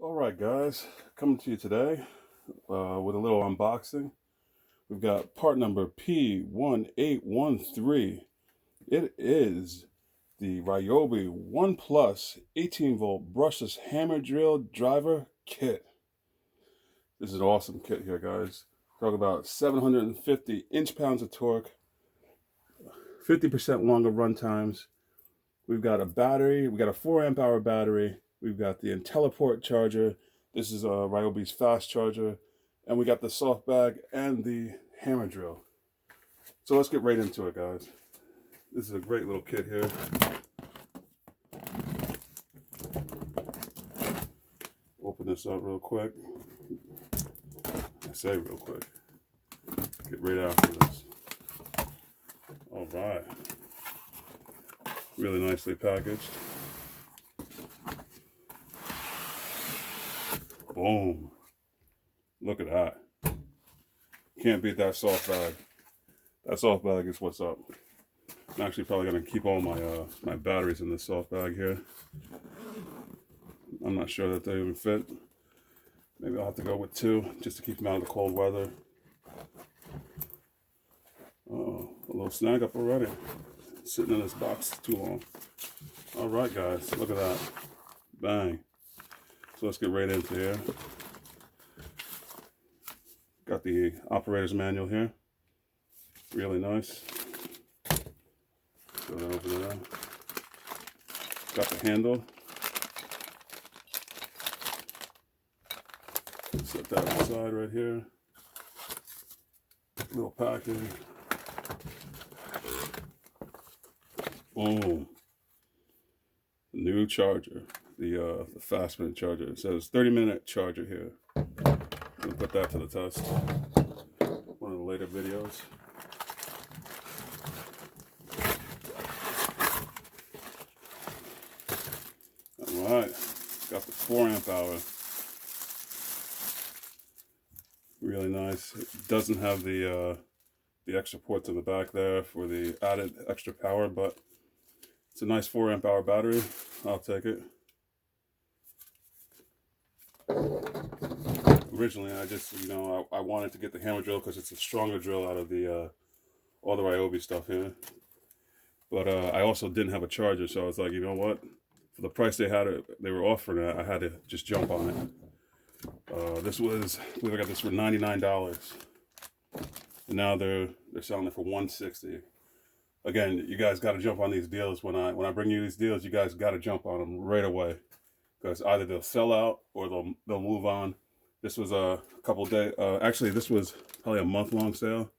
Alright guys, coming to you today with a little unboxing. We've got part number P1813. It is the Ryobi 1 Plus 18 volt brushless hammer drill driver kit. This is an awesome kit here guys. Talk about 750 inch-pounds of torque, 50% longer run times. We've got a battery, we got a 4 amp hour battery. We've got the IntelliPort charger. This is Ryobi's fast charger. And we got the soft bag and the hammer drill. So let's get right into it, guys. This is a great little kit here. Open this up real quick. I say real quick. Get right after this. All right. Really nicely packaged. Boom. Look at that. Can't beat that soft bag. That soft bag is what's up. I'm actually probably going to keep all my my batteries in this soft bag here. I'm not sure that they even fit. Maybe I'll have to go with 2 just to keep them out of the cold weather. Oh, a little snag up already. Sitting in this box too long. All right, guys, look at that. Bang. So let's get right into here. Got the operator's manual here. Really nice. Throw that over there. Got the handle. Set that aside right here. Little package. Boom. New charger. The fast minute charger. It says 30-minute charger here. I'm gonna put that to the test. One of the later videos. Alright. Got the 4 amp hour. Really nice. It doesn't have the extra ports in the back there for the added extra power, but it's a nice 4 amp hour battery. I'll take it. Originally, I just, I wanted to get the hammer drill because it's a stronger drill out of the all the Ryobi stuff here. But I also didn't have a charger, so I was like, you know what? For the price they were offering it, I had to just jump on it. This was, I believe I got this for $99, and now they're selling it for $160. Again, you guys got to jump on these deals. When I bring you these deals, you guys got to jump on them right away, because either they'll sell out or they'll move on. This was a couple days. Actually, this was probably a month-long sale.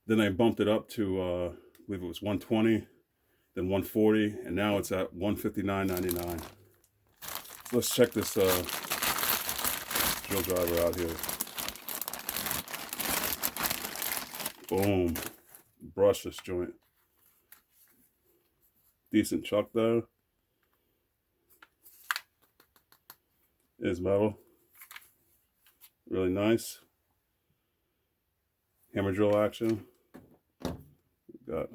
Then they bumped it up to I believe it was $120, then $140, and now it's at $159.99. So let's check this drill driver out here. Boom, brushless joint. Decent chuck though. Is metal. Really nice. Hammer drill action. We've got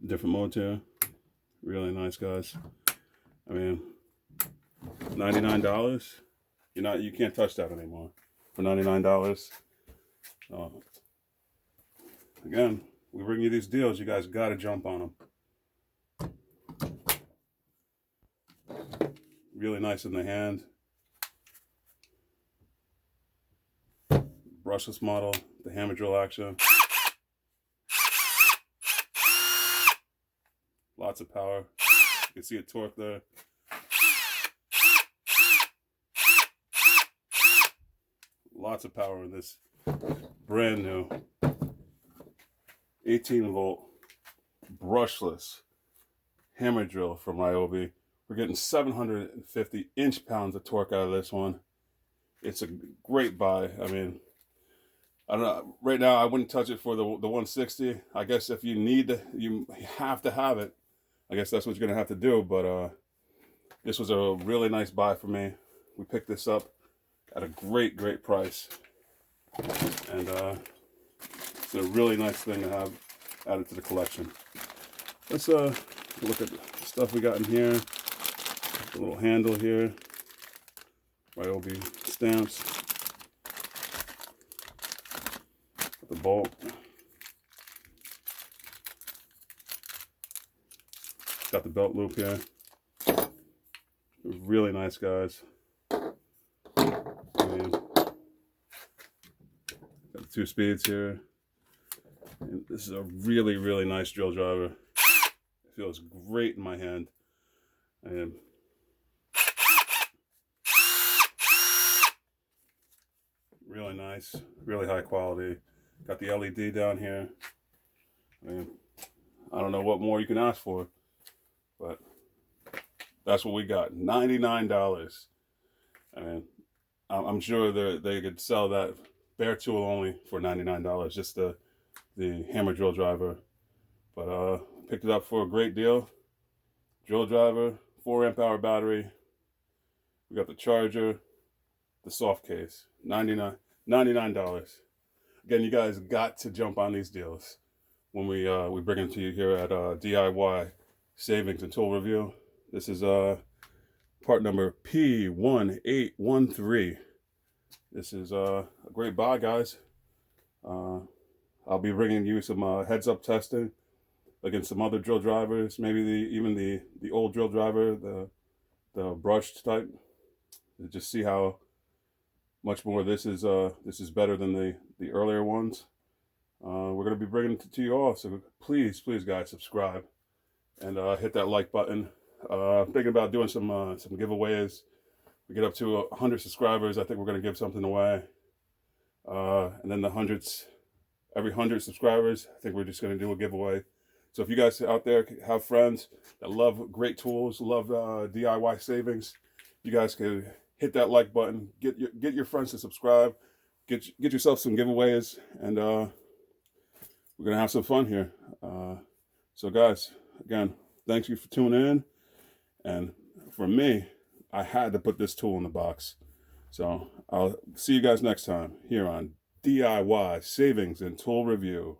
different modes here. Really nice, guys. I mean, $99. You can't touch that anymore for $99. Again, we bring you these deals. You guys got to jump on them. Really nice in the hand. Brushless model, the hammer drill action. Lots of power. You can see a torque there. Lots of power in this brand new 18 volt brushless hammer drill from Ryobi. We're getting 750 inch-pounds of torque out of this one. It's a great buy. I mean, I don't know. Right now, I wouldn't touch it for the 160. I guess if you have to have it. I guess that's what you're gonna have to do. But this was a really nice buy for me. We picked this up at a great price, and it's a really nice thing to have added to the collection. Let's look at the stuff we got in here. A little handle here. Ryobi stamps. Got the bolt. Got the belt loop here. Really nice, guys. And got the 2 speeds here. And this is a really, really nice drill driver. It feels great in my hand. And really nice, really high quality. Got the LED down here. And I don't know what more you can ask for, but that's what we got. $99. And I'm sure they could sell that bare tool only for $99, just the hammer drill driver. But picked it up for a great deal. Drill driver, 4 amp hour battery. We got the charger, the soft case, $99. Again, you guys got to jump on these deals when we bring them to you here at DIY Savings and Tool Review. This is part number P1813. This is a great buy, guys. I'll be bringing you some heads up testing against some other drill drivers, maybe even the old drill driver, the brushed type, to just see how much more this is better than the earlier ones. We're going to be bringing it to you all, so please guys, subscribe and hit that like button. Thinking about doing some giveaways. We get up to 100 subscribers, I think we're going to give something away. And then every 100 subscribers, I think we're just going to do a giveaway. So if you guys out there have friends that love great tools, love DIY savings, you guys can hit that like button, get your friends to subscribe, get yourself some giveaways, and we're gonna have some fun here. So guys, again, thanks you for tuning in. And for me, I had to put this tool in the box. So I'll see you guys next time here on DIY Savings and Tool Review.